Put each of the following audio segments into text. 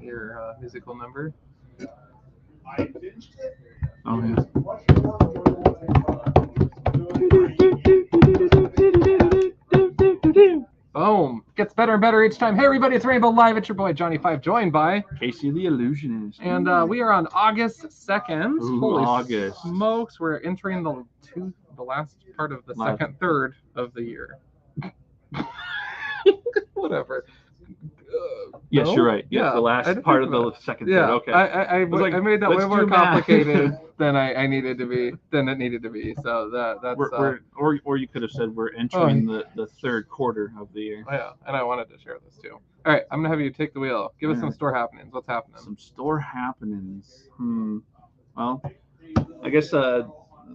your musical number. Oh, yeah. Boom. Gets better and better each time. Hey, everybody, it's Rainbow Live. It's your boy, Johnny 5, joined by Casey the Illusionist. And we are on August 2nd. Ooh, Holy August. smokes. We're entering the last part of the second third of the year. Whatever. Yes, no? You're right. Yes, Yeah, the last part of the second third. Okay. I made that way more complicated than I needed to be, than it needed to be. So that's or you could have said we're entering the third quarter of the year. Oh, yeah, and I wanted to share this too. All right, I'm gonna have you take the wheel. Give us some store happenings. What's happening? Some store happenings. Well, I guess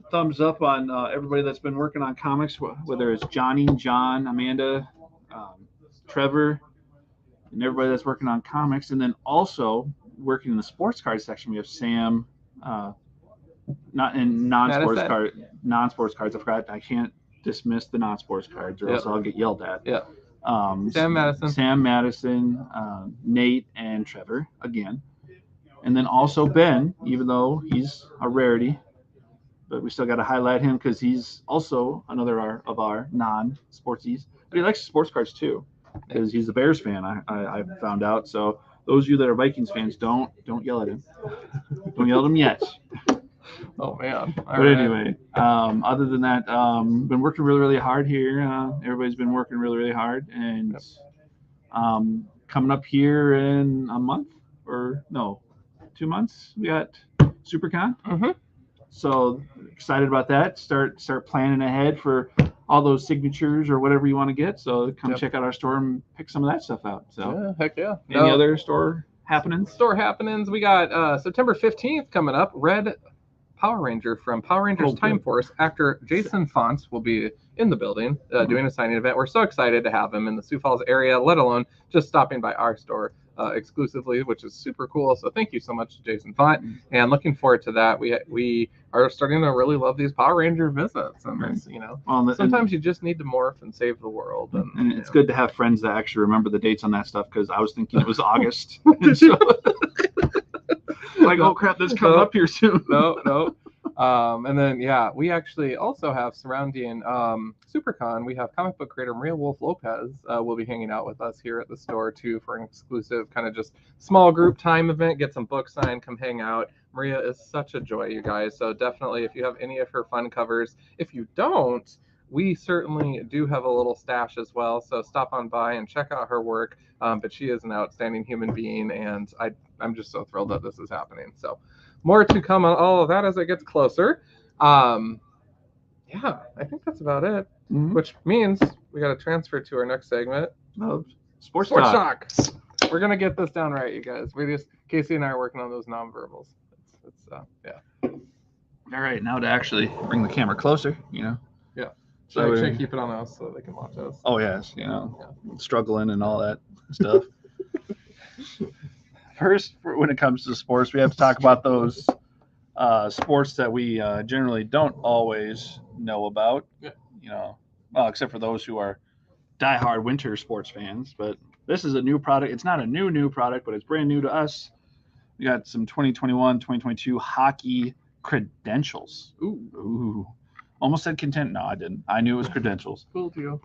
thumbs up on everybody that's been working on comics, whether it's Johnny, John, Amanda, Trevor, and everybody that's working on comics. And then also working in the sports card section, we have Sam, not in non-sports cards. I forgot. I can't dismiss the non-sports cards, or else I'll get yelled at. Yeah. Sam Madison, Nate, and Trevor again. And then also Ben, even though he's a rarity, but we still got to highlight him because he's also another of our non-sportsies. But he likes sports cards too, because he's a Bears fan. I found out. So those of you that are Vikings fans, don't yell at him. Don't yell at him yet. Oh man! Anyway, other than that, been working really, really hard here. Everybody's been working really, really hard, and coming up here in a month or no, 2 months, we got SuperCon. Mm-hmm. So excited about that. Start planning ahead for all those signatures or whatever you want to get. So come check out our store and pick some of that stuff out. So yeah, heck yeah. Any other store happenings? Store happenings. We got September 15th coming up. Red Power Ranger from Power Rangers Time Force. Actor Jason Font will be in the building doing a signing event. We're so excited to have him in the Sioux Falls area, let alone just stopping by our store exclusively, which is super cool. So thank you so much to Jason Font, and looking forward to that. We are starting to really love these Power Ranger visits, and sometimes you just need to morph and save the world. And it's good to have friends that actually remember the dates on that stuff, because I was thinking it was August. Like, oh crap, this coming up here soon. No. And then we actually also have surrounding SuperCon. We have comic book creator Maria Wolf Lopez will be hanging out with us here at the store too for an exclusive kind of just small group time event. Get some books signed, come hang out. Maria is such a joy, you guys. So definitely, if you have any of her fun covers, if you don't, we certainly do have a little stash as well. So stop on by and check out her work. But she is an outstanding human being, and I'm just so thrilled that this is happening. So more to come on all of that as it gets closer. I think that's about it. Mm-hmm. Which means we got to transfer to our next segment of Sports Talk. We're gonna get this down right, you guys. Casey and I are working on those nonverbals. All right, now to actually bring the camera closer, Yeah. So should I keep it on us so they can watch us? Oh yes, struggling and all that stuff. First, when it comes to sports, we have to talk about those sports that we generally don't always know about. Yeah. Well, except for those who are diehard winter sports fans. But this is a new product. It's not a new product, but it's brand new to us. We got some 2021, 2022 hockey credentials. Ooh. Almost said content. No, I didn't. I knew it was credentials. Cool deal.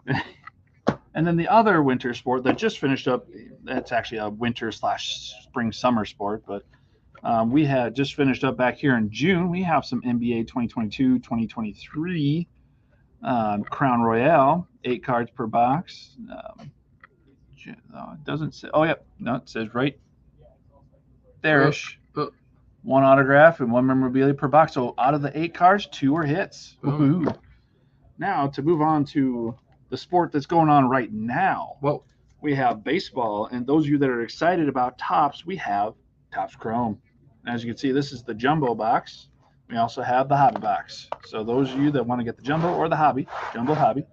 And then the other winter sport that just finished up, that's actually a winter/spring/summer sport, but we had just finished up back here in June. We have some NBA 2022-2023 Crown Royale, 8 cards per box. It doesn't say. Oh, yep. No, it says right there-ish. One autograph and one memorabilia per box. So out of the 8 cards, 2 are hits. Woohoo! Now to move on to the sport that's going on right now. Well, we have baseball, and those of you that are excited about Topps, we have Topps Chrome. As you can see, this is the jumbo box. We also have the hobby box. So those of you that want to get the jumbo or the jumbo hobby,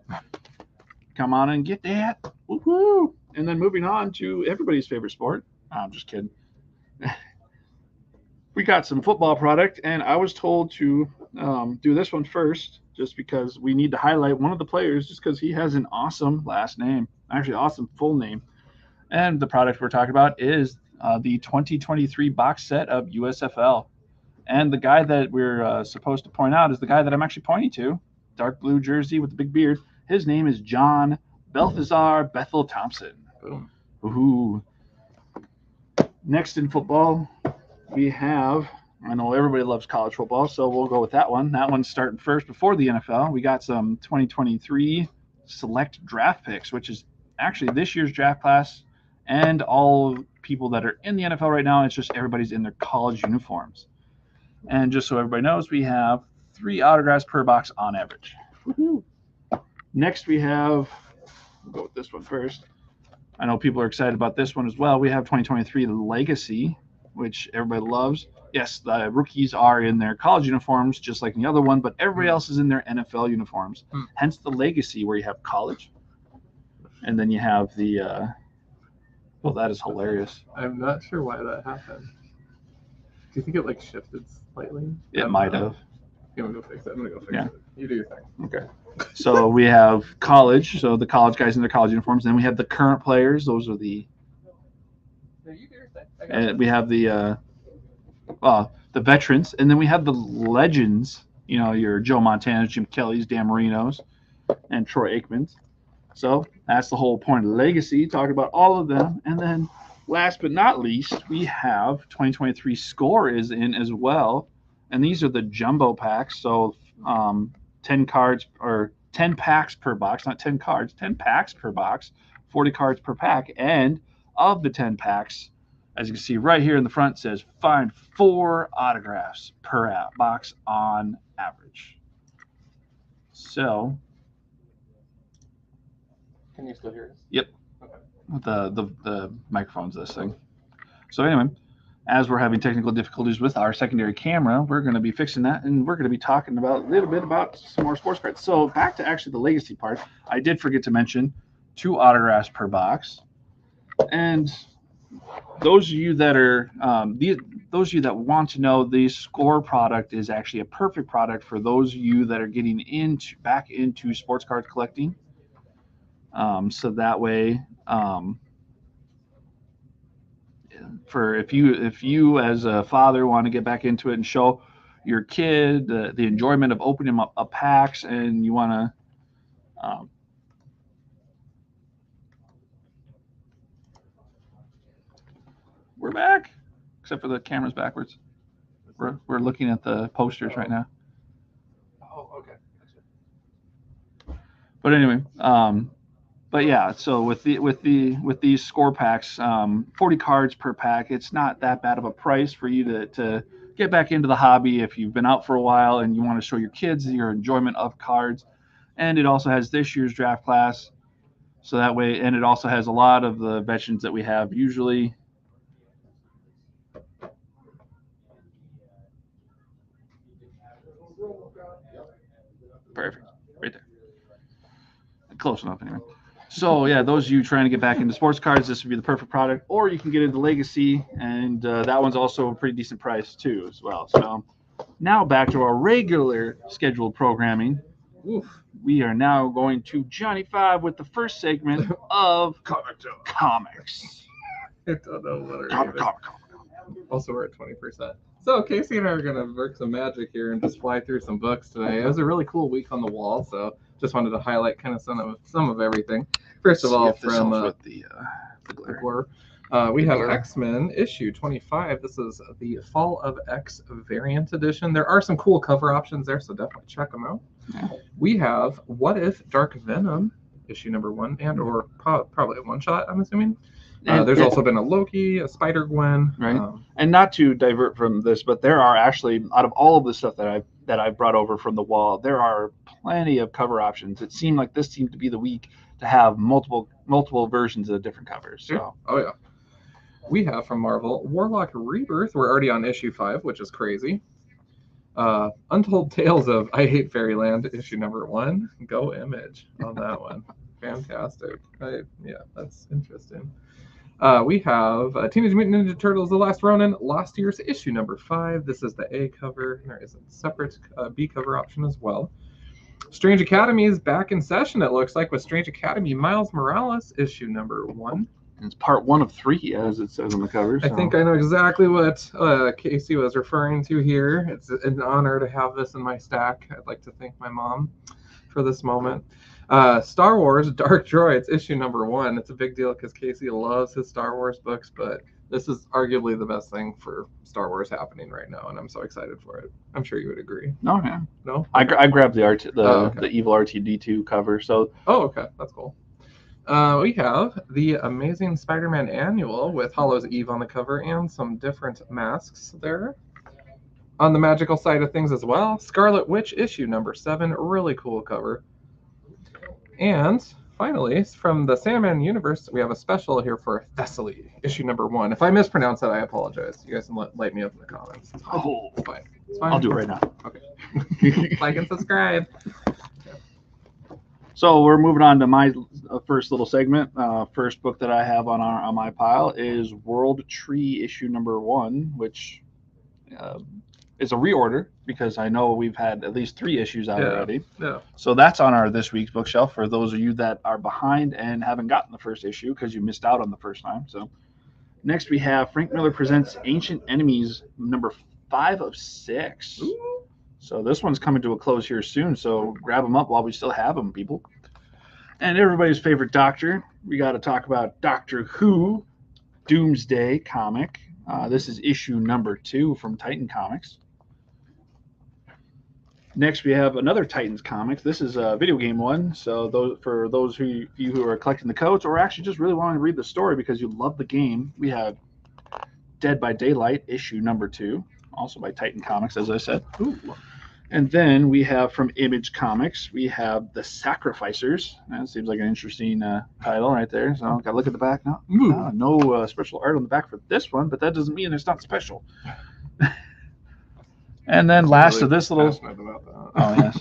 come on and get that. Woohoo! And then moving on to everybody's favorite sport. I'm just kidding. We got some football product, and I was told to do this one first, just because we need to highlight one of the players, just because he has an awesome last name, actually awesome full name. And the product we're talking about is the 2023 box set of USFL. And the guy that we're supposed to point out is the guy that I'm actually pointing to, dark blue jersey with the big beard. His name is John Balthazar Bethel Thompson. Boom. Ooh. Next in football, we have, I know everybody loves college football, so we'll go with that one. That one's starting first before the NFL. We got some 2023 select draft picks, which is actually this year's draft class and all people that are in the NFL right now. It's just everybody's in their college uniforms. And just so everybody knows, we have 3 autographs per box on average. Woo-hoo. Next, we have, we'll go with this one first. I know people are excited about this one as well. We have 2023 Legacy, which everybody loves. Yes, the rookies are in their college uniforms, just like the other one, but everybody else is in their NFL uniforms. Hence the Legacy, where you have college. And then you have the, well, that is hilarious. I'm not sure why that happened. Do you think it like shifted slightly? It might have. I'm gonna go fix it. I'm gonna go fix it. You do your thing. Okay. So we have college. So the college guys in their college uniforms. Then we have the current players. Those are the. No, you do your thing. And we have the veterans, and then we have the legends. You know, your Joe Montanas, Jim Kellys, Dan Marinos, and Troy Aikmans. So that's the whole point of Legacy. Talking about all of them, and then last but not least, we have 2023 Score is in as well. And these are the jumbo packs. So 10 cards or 10 packs per box, not 10 cards, 10 packs per box, 40 cards per pack. And of the 10 packs, as you can see right here in the front, says find 4 autographs per box on average. So. Can you still hear us? Yep. Okay. The microphone's this thing. So anyway, as we're having technical difficulties with our secondary camera, we're going to be fixing that, and we're going to be talking about a little bit about some more sports cards. So back to actually the Legacy part, I did forget to mention 2 autographs per box. And those of you that are those of you that want to know, the Score product is actually a perfect product for those of you that are getting back into sports card collecting. So that way, for if you as a father want to get back into it and show your kid the enjoyment of opening up packs, and you want to we're back, except for the camera's backwards. We're looking at the posters right now. Oh, okay. Gotcha. But anyway, but yeah, so with these Score packs, 40 cards per pack, it's not that bad of a price for you to get back into the hobby if you've been out for a while and you want to show your kids your enjoyment of cards. And it also has this year's draft class, so that way, and it also has a lot of the veterans that we have usually. Perfect, right there. Close enough anyway. So yeah, those of you trying to get back into sports cards, this would be the perfect product. Or you can get into Legacy, and that one's also a pretty decent price too as well. So now back to our regular scheduled programming. Oof. We are now going to Johnny 5 with the first segment of comics. I don't know what comic. Also, we're at 20%. So Casey and I are going to work some magic here and just fly through some books today. It was a really cool week on the wall, so just wanted to highlight kind of some of everything. First of all, from the Glare. We have X-Men issue 25. This is the Fall of X variant edition. There are some cool cover options there, so definitely check them out. Yeah. We have What If Dark Venom issue number 1, and or probably a one-shot, I'm assuming. There's also been a Loki, a Spider-Gwen. Right. And not to divert from this, but there are actually, out of all of the stuff that I've brought over from the wall, there are plenty of cover options. It seemed like this seemed to be the week to have multiple versions of different covers. So. Oh, yeah. We have from Marvel, Warlock Rebirth. We're already on issue 5, which is crazy. Untold Tales of I Hate Fairyland, issue number 1. Go Image on that one. Fantastic. Yeah, that's interesting. We have Teenage Mutant Ninja Turtles: The Last Ronin, Lost Years, issue number 5. This is the A cover. There is a separate B cover option as well. Strange Academy is back in session, it looks like, with Strange Academy Miles Morales, issue number 1. And it's part 1 of 3, as it says on the cover. So. I think I know exactly what Casey was referring to here. It's an honor to have this in my stack. I'd like to thank my mom for this moment. Star Wars Dark Droids, issue number 1. It's a big deal because Casey loves his Star Wars books, but this is arguably the best thing for Star Wars happening right now, and I'm so excited for it. I'm sure you would agree. Oh, yeah. No? I grabbed the evil RTD2 cover. So. Oh, okay. That's cool. We have the Amazing Spider-Man Annual with Hallows Eve on the cover and some different masks there. On the magical side of things as well, Scarlet Witch issue number 7, really cool cover. And finally, from the Sandman universe, we have a special here for Thessaly, issue number 1. If I mispronounce that, I apologize. You guys can light me up in the comments. It's fine. Oh, it's fine. It's fine. I'll do it right now. Okay. Like and subscribe. So we're moving on to my first little segment. First book that I have on my pile is World Tree issue number 1, which is a reorder because I know we've had at least 3 issues out already. Yeah. So that's on our this week's bookshelf for those of you that are behind and haven't gotten the first issue because you missed out on the first time. So next we have Frank Miller Presents Ancient Enemies number 5 of 6. Ooh. So this one's coming to a close here soon, so grab them up while we still have them, people. And everybody's favorite doctor, we got to talk about Doctor Who Doomsday comic. This is issue number 2 from Titan Comics. Next, we have another Titans comic. This is a video game one, so for those of you who are collecting the codes or actually just really wanting to read the story because you love the game, we have Dead by Daylight issue number 2, also by Titan Comics, as I said. Ooh. And then we have from Image Comics, we have The Sacrificers. That seems like an interesting title right there. So got to look at the back now. No special art on the back for this one, but that doesn't mean it's not special. And then last of this little. Oh yes.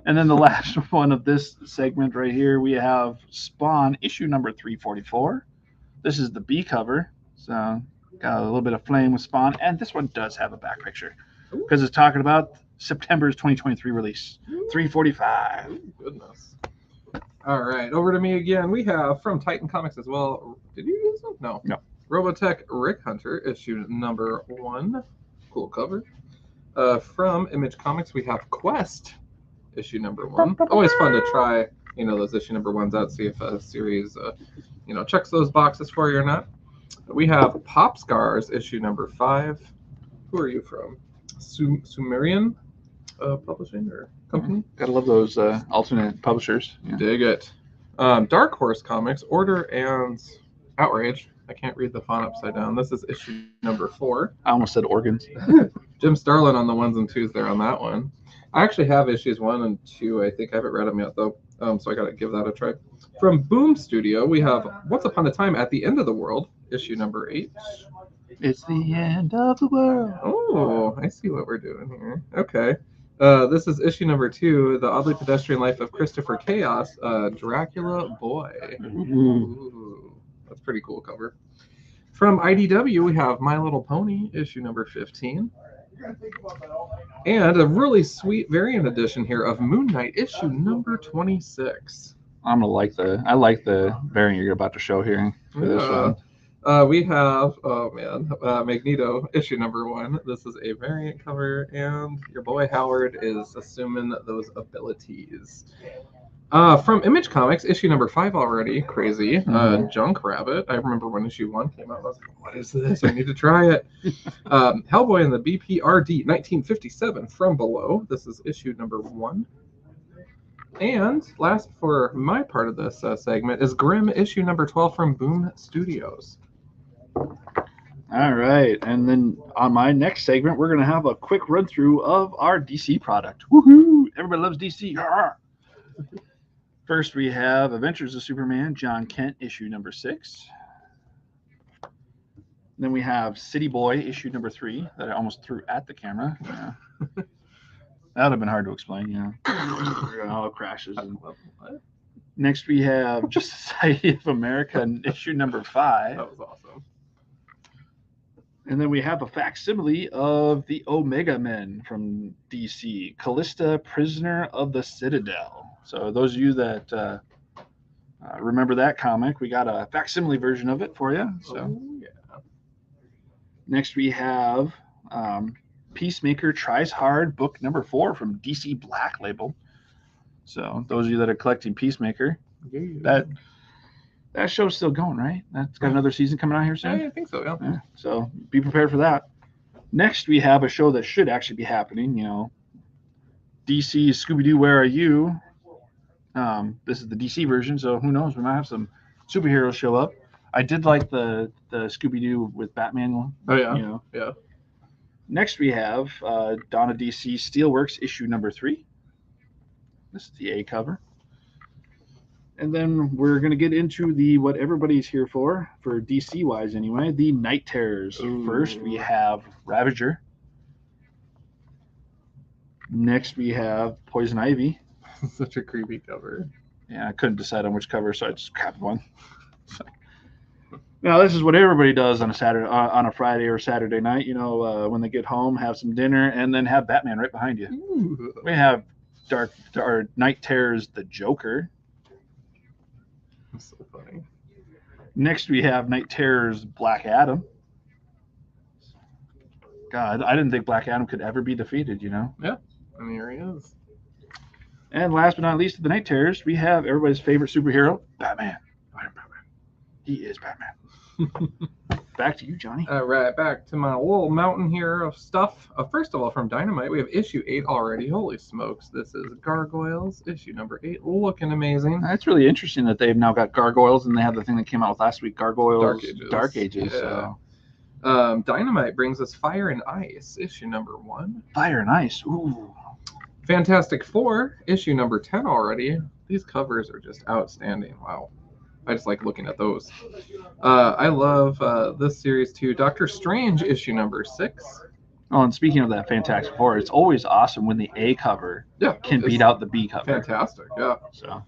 And then the last one of this segment right here, we have Spawn issue number 344. This is the B cover, so got a little bit of flame with Spawn, and this one does have a back picture. Because it's talking about September's 2023 release. 345. Ooh, goodness. All right, over to me again. We have from Titan Comics as well. Did you use them? No. No. Robotech Rick Hunter, issue number 1. Cool cover. From Image Comics, we have Quest, issue number 1. Always fun to try, those issue number 1s out, see if a series, checks those boxes for you or not. We have Pop Scars, issue number 5. Who are you from? Sumerian publishing or company? Gotta love those alternate publishers. Yeah. Dig it. Dark Horse Comics, Order and Outrage. I can't read the font upside down. This is issue number 4. I almost said organs. Jim Starlin on the 1s and 2s there on that one. I actually have issues 1 and 2. I think I haven't read them yet though, so I gotta give that a try. From Boom Studio, we have Once Upon a Time at the End of the World, issue number 8. It's the end of the world. Oh, I see what we're doing here. Okay. This is issue number 2, The Oddly Pedestrian Life of Christopher Chaos, Dracula Boy. Ooh, that's pretty cool cover. From IDW, we have My Little Pony, issue number 15. And a really sweet variant edition here of Moon Knight, issue number 26. I like the variant you're about to show here for this one. We have, Magneto, issue number 1. This is a variant cover, and your boy Howard is assuming those abilities. From Image Comics, issue number 5 already, crazy. Junk Rabbit. I remember when issue 1 came out, I was like, what is this? I need to try it. Hellboy and the BPRD, 1957, From Below. This is issue number 1. And last for my part of this segment is Grimm, issue number 12 from Boom Studios. All right, and then on my next segment, we're going to have a quick run through of our DC product. Woohoo! Everybody loves DC. First, we have Adventures of Superman, John Kent, issue number 6. Then we have City Boy, issue number 3, that I almost threw at the camera. Yeah. That would have been hard to explain, how it crashes. Next, we have Justice Society of America, issue number 5. That was awesome. And then we have a facsimile of the Omega Men from DC, Callista, Prisoner of the Citadel. So those of you that Remember that comic? We got a facsimile version of it for you. So yeah. Next we have Peacemaker Tries Hard, book number 4 from DC Black Label. So those of you that are collecting Peacemaker, that show's still going, right? That's got another season coming out here soon. Yeah, I think so. Yeah. So be prepared for that. Next we have a show that should actually be happening. DC Scooby-Doo, Where Are You? This is the DC version, so who knows? We might have some superheroes show up. I did like the Scooby-Doo with Batman one. Oh yeah. Yeah. Next we have Dawn of DC Steelworks issue number 3. This is the A cover. And then we're going to get into what everybody's here for DC wise anyway, the Night Terrors. Ooh. First we have Ravager. Next we have Poison Ivy. Such a creepy cover. Yeah, I couldn't decide on which cover, so I just grabbed one. Now this is what everybody does on a Friday or Saturday night. When they get home, have some dinner, and then have Batman right behind you. Ooh. We have Night Terrors, the Joker. That's so funny. Next we have Night Terrors, Black Adam. God, I didn't think Black Adam could ever be defeated. Yeah, I mean, here he is. And last but not least, of the Night Terrors, we have everybody's favorite superhero, Batman. I'm Batman. He is Batman. Back to you, Johnny. All right, back to my little mountain here of stuff. First of all, from Dynamite, we have issue 8 already. Holy smokes. This is Gargoyles, issue number 8. Looking amazing. That's really interesting that they've now got Gargoyles, and they have the thing that came out with last week, Gargoyles Dark Ages. Yeah. So. Dynamite brings us Fire and Ice, issue number 1. Fire and Ice. Ooh. Fantastic Four, issue number 10 already. These covers are just outstanding. Wow. I just like looking at those. I love this series too. Doctor Strange, issue number 6. Oh, and speaking of that Fantastic Four, it's always awesome when the A cover can beat out the B cover. Fantastic, yeah. So,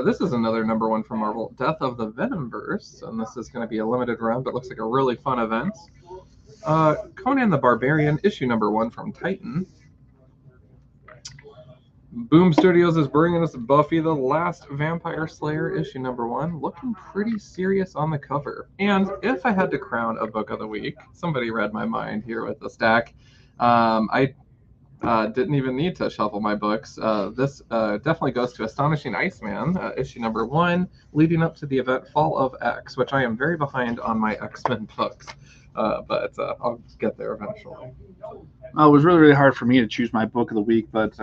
this is another number 1 from Marvel, Death of the Venomverse, and this is going to be a limited run, but looks like a really fun event. Conan the Barbarian, issue number 1 from Titan. Boom Studios is bringing us Buffy the Last Vampire Slayer, issue number 1. Looking pretty serious on the cover. And if I had to crown a book of the week, somebody read my mind here with the stack. I didn't even need to shuffle my books. This definitely goes to Astonishing Iceman, issue number 1, leading up to the event Fall of X, which I am very behind on my X-Men books. But I'll get there eventually. It was really, really hard for me to choose my book of the week, but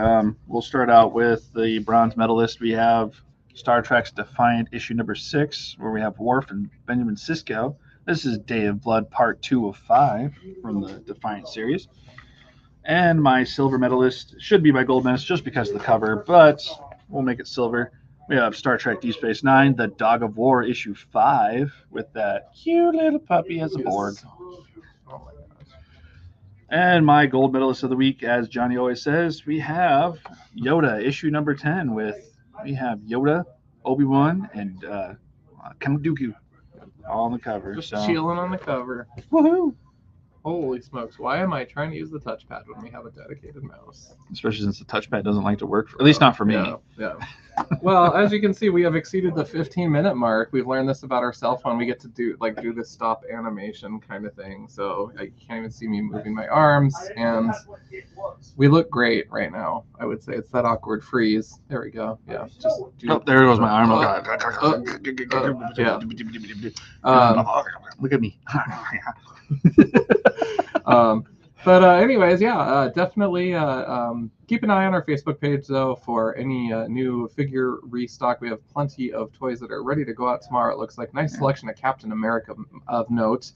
we'll start out with the bronze medalist. We have Star Trek's Defiant, issue number 6, where we have Worf and Benjamin Sisko. This is Day of Blood, part 2 of 5 from the Defiant series. And my silver medalist should be my gold medalist just because of the cover, but we'll make it silver. We have Star Trek Deep Space Nine, The Dog of War, issue 5, with that cute little puppy as a board. And my gold medalist of the week, as Johnny always says, we have Yoda, issue number 10, we have Yoda, Obi-Wan, and Count Dooku all on the cover. Just chilling on the cover. Woohoo! Holy smokes, why am I trying to use the touchpad when we have a dedicated mouse? Especially since the touchpad doesn't like to work, at least not for me. Yeah. Well, as you can see, we have exceeded the 15-minute mark. We've learned this about our cell phone. We get to do this stop animation kind of thing. So you can't even see me moving my arms, and we look great right now. I would say it's that awkward freeze. There we go. Yeah. There goes my arm. Look at me. Anyways, definitely keep an eye on our Facebook page, though, for any new figure restock. We have plenty of toys that are ready to go out tomorrow. It looks like nice selection of Captain America of note.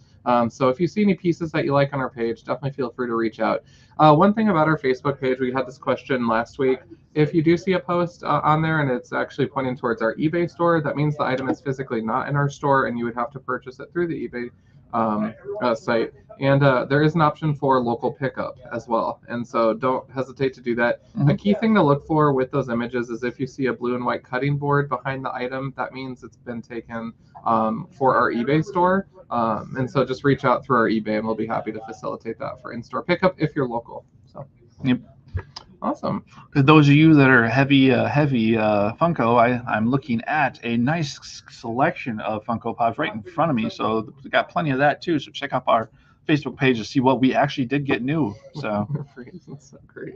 So if you see any pieces that you like on our page, definitely feel free to reach out. One thing about our Facebook page, we had this question last week. If you do see a post on there and it's actually pointing towards our eBay store, that means the item is physically not in our store, and you would have to purchase it through the eBay site. And there is an option for local pickup as well, and so don't hesitate to do that. A key thing to look for with those images is if you see a blue and white cutting board behind the item, that means it's been taken for our eBay store, and so just reach out through our eBay and we'll be happy to facilitate that for in-store pickup if you're local. So yep. Awesome. For those of you that are heavy Funko, I'm looking at a nice selection of Funko Pops right in front of me. So we got plenty of that too. So check out our Facebook page to see what we actually did get new. So That's so great.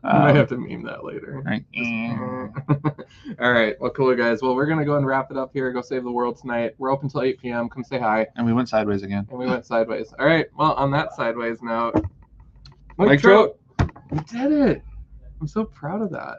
I might have to meme that later. Right. All right. Well, cool, guys. Well, we're going to go and wrap it up here. Go save the world tonight. We're open till 8 p.m. Come say hi. And we went sideways again. And we went sideways. All right. Well, on that sideways note, Mike Trout. We did it. I'm so proud of that.